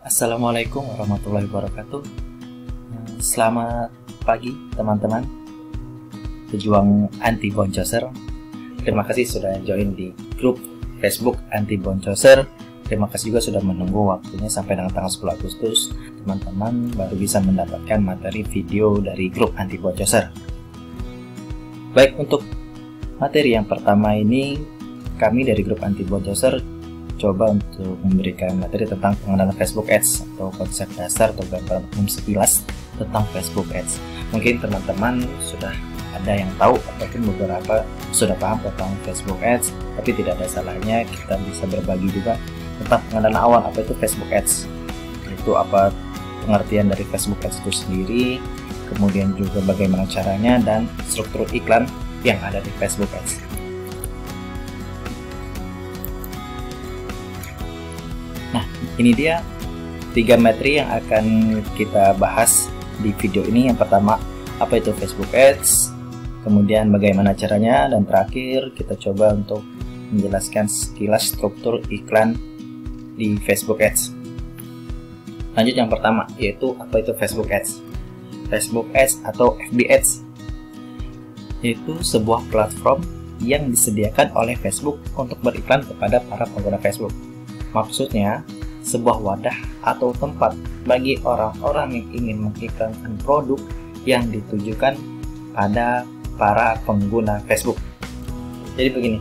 Assalamualaikum warahmatullahi wabarakatuh. Selamat pagi teman-teman pejuang anti boncoser. Terima kasih sudah join di grup Facebook anti boncoser. Terima kasih juga sudah menunggu waktunya sampai dengan tanggal 10 Agustus. Teman-teman baru bisa mendapatkan materi video dari grup anti boncoser. Baik, untuk materi yang pertama ini kami dari grup anti boncoser coba untuk memberikan materi tentang pengenalan Facebook Ads atau konsep dasar atau gambaran umum sekilas tentang Facebook Ads. Mungkin teman-teman sudah ada yang tahu ataupun beberapa sudah paham tentang Facebook Ads, tapi tidak ada salahnya kita bisa berbagi juga tentang pengenalan awal apa itu Facebook Ads, itu apa pengertian dari Facebook Ads itu sendiri, kemudian juga bagaimana caranya dan struktur iklan yang ada di Facebook Ads. Nah, ini dia 3 materi yang akan kita bahas di video ini. Yang pertama, apa itu Facebook Ads, kemudian bagaimana caranya, dan terakhir kita coba untuk menjelaskan sekilas struktur iklan di Facebook Ads. Lanjut yang pertama, yaitu apa itu Facebook Ads. Facebook Ads atau FB Ads yaitu sebuah platform yang disediakan oleh Facebook untuk beriklan kepada para pengguna Facebook. Maksudnya, sebuah wadah atau tempat bagi orang-orang yang ingin mengiklankan produk yang ditujukan pada para pengguna Facebook. Jadi begini,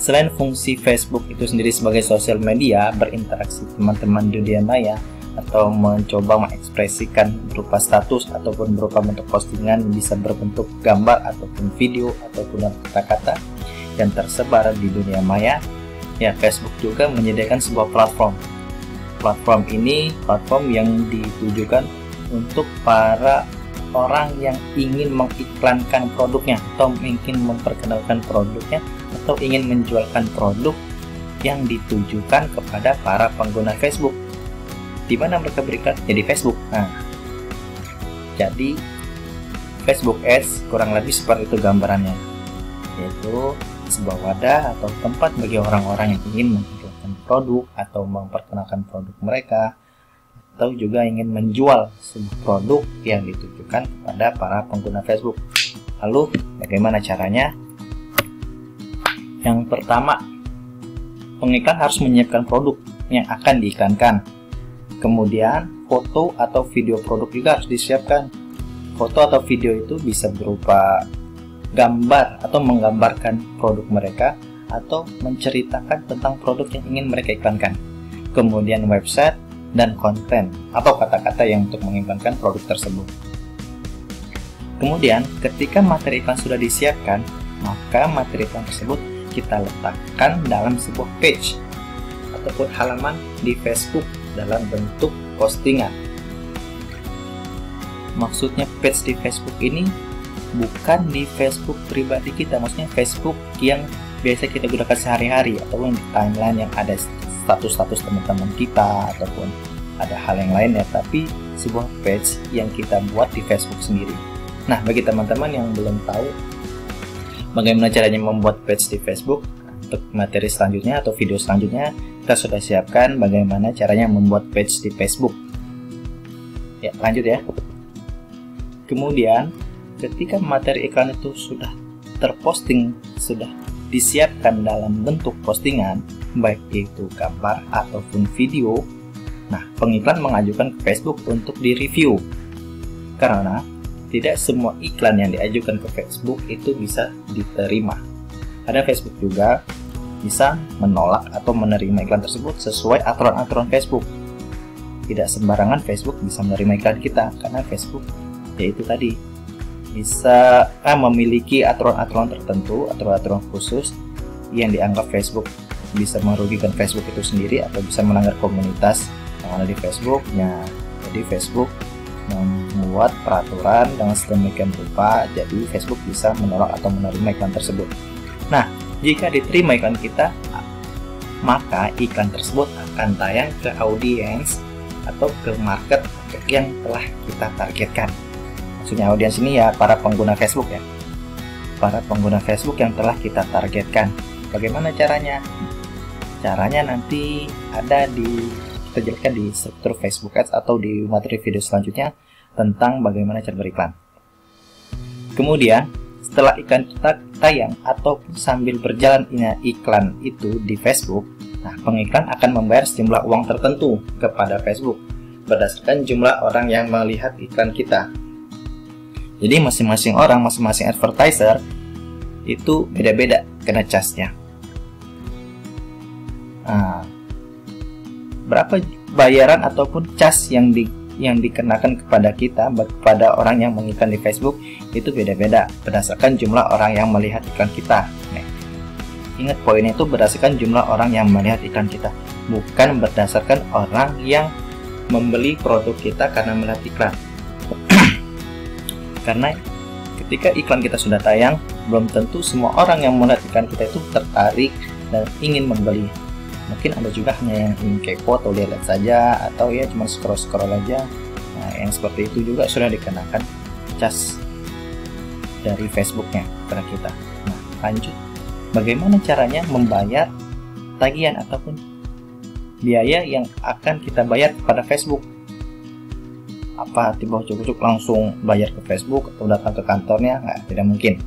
selain fungsi Facebook itu sendiri sebagai sosial media berinteraksi teman-teman di dunia maya atau mencoba mengekspresikan berupa status ataupun berupa bentuk postingan bisa berbentuk gambar ataupun video ataupun kata-kata yang tersebar di dunia maya, ya, Facebook juga menyediakan sebuah platform. Platform ini platform yang ditujukan untuk para orang yang ingin mengiklankan produknya atau ingin memperkenalkan produknya atau ingin menjualkan produk yang ditujukan kepada para pengguna Facebook. Di mana mereka beriklan? Ya, di Facebook. Nah, jadi Facebook Ads kurang lebih seperti itu gambarannya, yaitu sebuah wadah atau tempat bagi orang-orang yang ingin mengiklankan produk atau memperkenalkan produk mereka, atau juga ingin menjual sebuah produk yang ditujukan kepada para pengguna Facebook. Lalu bagaimana caranya? Yang pertama, pengiklan harus menyiapkan produk yang akan diiklankan. Kemudian foto atau video produk juga harus disiapkan. Foto atau video itu bisa berupa gambar atau menggambarkan produk mereka atau menceritakan tentang produk yang ingin mereka iklankan. Kemudian website dan konten atau kata-kata yang untuk mengiklankan produk tersebut. Kemudian ketika materi iklan sudah disiapkan, maka materi iklan tersebut kita letakkan dalam sebuah page ataupun halaman di Facebook dalam bentuk postingan. Maksudnya page di Facebook ini bukan di Facebook pribadi kita, maksudnya Facebook yang biasa kita gunakan sehari-hari ataupun di timeline yang ada status-status teman-teman kita ataupun ada hal yang lain ya, tapi sebuah page yang kita buat di Facebook sendiri. Nah, bagi teman-teman yang belum tahu bagaimana caranya membuat page di Facebook, untuk materi selanjutnya atau video selanjutnya kita sudah siapkan bagaimana caranya membuat page di Facebook. Ya, lanjut ya. Kemudian ketika materi iklan itu sudah terposting, sudah disiapkan dalam bentuk postingan, baik itu gambar ataupun video, nah, pengiklan mengajukan ke Facebook untuk direview. Karena tidak semua iklan yang diajukan ke Facebook itu bisa diterima. Ada Facebook juga bisa menolak atau menerima iklan tersebut sesuai aturan-aturan Facebook. Tidak sembarangan Facebook bisa menerima iklan kita, karena Facebook yaitu tadi bisa memiliki aturan-aturan tertentu, aturan-aturan khusus yang dianggap Facebook bisa merugikan Facebook itu sendiri atau bisa melanggar komunitas yang ada di Facebook-nya. Jadi Facebook membuat peraturan dengan sedemikian rupa, jadi Facebook bisa menolak atau menerima iklan tersebut. Nah, jika diterima iklan kita, maka iklan tersebut akan tayang ke audiens atau ke market yang telah kita targetkan. Maksudnya audiens ini ya para pengguna Facebook ya. Para pengguna Facebook yang telah kita targetkan. Bagaimana caranya? Caranya nanti ada di kita jelaskan di struktur Facebook Ads atau di materi video selanjutnya tentang bagaimana cara beriklan. Kemudian setelah iklan kita tayang ataupun sambil berjalan iklan itu di Facebook, nah pengiklan akan membayar sejumlah uang tertentu kepada Facebook berdasarkan jumlah orang yang melihat iklan kita. Jadi masing-masing orang, masing-masing advertiser itu beda-beda kena charge-nya. Nah, berapa bayaran ataupun charge yang dikenakan kepada kita, kepada orang yang mengiklan di Facebook itu beda-beda berdasarkan jumlah orang yang melihat iklan kita. Nah, ingat poinnya itu berdasarkan jumlah orang yang melihat iklan kita, bukan berdasarkan orang yang membeli produk kita karena melihat iklan. Karena ketika iklan kita sudah tayang, belum tentu semua orang yang melihat iklan kita itu tertarik dan ingin membeli. Mungkin ada juga hanya yang ingin kepo atau lihat saja, atau ya cuma scroll aja. Nah, yang seperti itu juga sudah dikenakan charge dari Facebooknya kepada kita. Nah, lanjut, bagaimana caranya membayar tagihan ataupun biaya yang akan kita bayar kepada Facebook? Apa tiba ujuk-ujuk langsung bayar ke Facebook atau datang ke kantornya? Nah, tidak mungkin.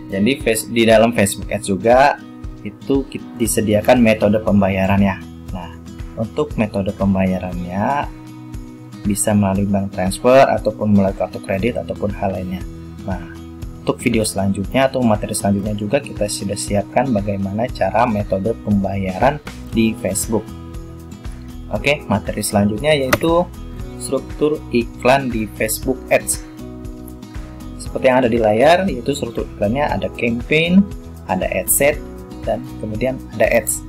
Jadi di dalam Facebook Ads juga itu disediakan metode pembayarannya. Nah, untuk metode pembayarannya bisa melalui bank transfer ataupun melalui kartu kredit ataupun hal lainnya. Nah, untuk video selanjutnya atau materi selanjutnya juga kita sudah siapkan bagaimana cara metode pembayaran di Facebook. Oke, materi selanjutnya yaitu struktur iklan di Facebook Ads. Seperti yang ada di layar, yaitu struktur iklannya ada campaign, ada ad set, dan kemudian ada ads.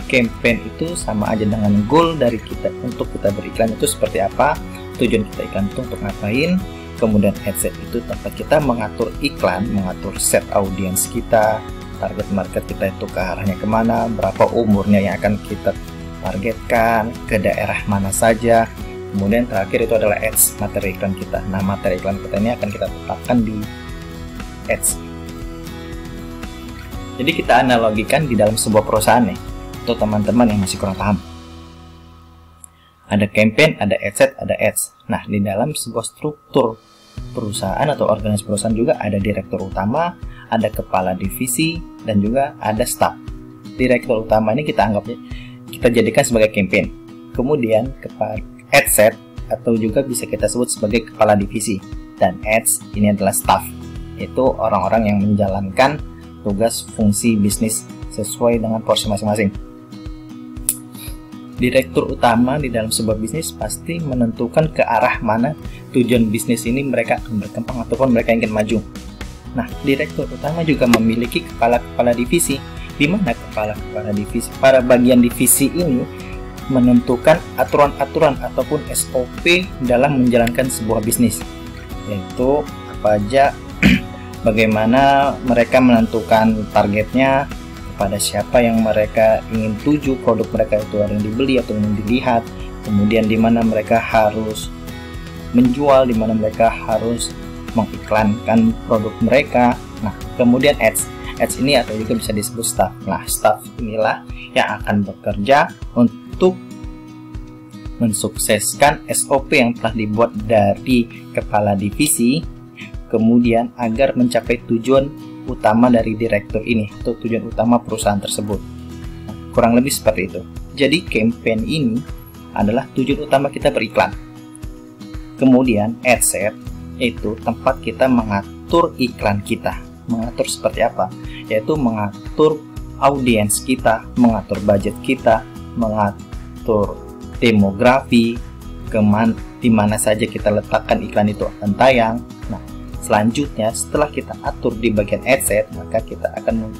Campaign itu sama aja dengan goal dari kita untuk kita beriklan itu seperti apa, tujuan kita iklan itu untuk ngapain. Kemudian ad set itu tempat kita mengatur iklan, mengatur set audiens kita, target market kita itu ke arahnya kemana, berapa umurnya yang akan kita targetkan, ke daerah mana saja. Kemudian terakhir itu adalah ads, materi iklan kita. Nah, materi iklan kita ini akan kita tetapkan di ads. Jadi kita analogikan di dalam sebuah perusahaan nih, untuk teman-teman yang masih kurang paham. Ada campaign, ada ad set, ada ads. Nah, di dalam sebuah struktur perusahaan atau organisasi perusahaan juga ada direktur utama, ada kepala divisi, dan juga ada staff. Direktur utama ini kita jadikan sebagai campaign. Kemudian kepala ad set atau juga bisa kita sebut sebagai kepala divisi, dan ads ini adalah staff, yaitu orang-orang yang menjalankan tugas fungsi bisnis sesuai dengan porsi masing-masing. Direktur utama di dalam sebuah bisnis pasti menentukan ke arah mana tujuan bisnis ini mereka akan berkembang ataupun mereka ingin maju. Nah, direktur utama juga memiliki kepala-kepala divisi, di mana kepala-kepala divisi, para bagian divisi ini menentukan aturan-aturan ataupun SOP dalam menjalankan sebuah bisnis, yaitu apa aja, bagaimana mereka menentukan targetnya, kepada siapa yang mereka ingin tuju, produk mereka itu ada yang dibeli atau ingin dilihat, kemudian di mana mereka harus menjual, di mana mereka harus mengiklankan produk mereka. Nah, kemudian ads ini atau juga bisa disebut staff. Nah, staff inilah yang akan bekerja untuk mensukseskan SOP yang telah dibuat dari kepala divisi, kemudian agar mencapai tujuan utama dari direktur ini atau tujuan utama perusahaan tersebut. Nah, kurang lebih seperti itu. Jadi campaign ini adalah tujuan utama kita beriklan. Kemudian ad set itu tempat kita mengatur iklan kita. Mengatur seperti apa? Yaitu mengatur audiens kita, mengatur budget kita, mengatur demografi, di mana saja kita letakkan iklan itu akan tayang. Nah, selanjutnya setelah kita atur di bagian ad set, maka kita akan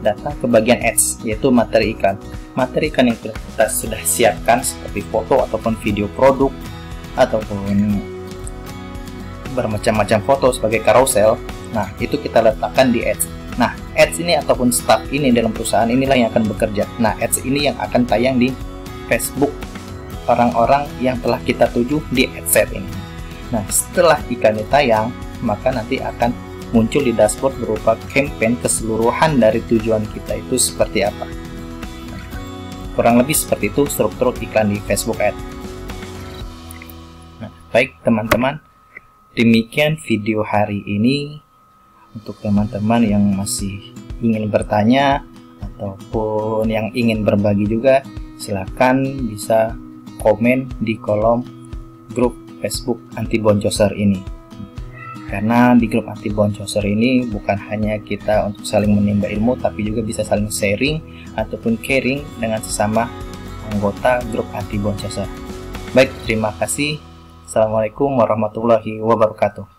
datang ke bagian ads, yaitu materi iklan. Materi iklan yang kita sudah siapkan seperti foto ataupun video produk ataupun bermacam-macam foto sebagai carousel. Nah, itu kita letakkan di ads. Nah, ads ini ataupun staff ini dalam perusahaan inilah yang akan bekerja. Nah, ads ini yang akan tayang di Facebook orang-orang yang telah kita tuju di ad set ini. Nah, setelah iklannya tayang, maka nanti akan muncul di dashboard berupa campaign keseluruhan dari tujuan kita itu seperti apa. Kurang lebih seperti itu struktur iklan di Facebook Ads. Nah, baik teman-teman, demikian video hari ini. Untuk teman-teman yang masih ingin bertanya ataupun yang ingin berbagi juga, silahkan bisa komen di kolom grup Facebook Anti Boncosor ini. Karena di grup Anti Boncosor ini bukan hanya kita untuk saling menimba ilmu, tapi juga bisa saling sharing ataupun caring dengan sesama anggota grup Anti Boncosor. Baik, terima kasih. Assalamualaikum warahmatullahi wabarakatuh.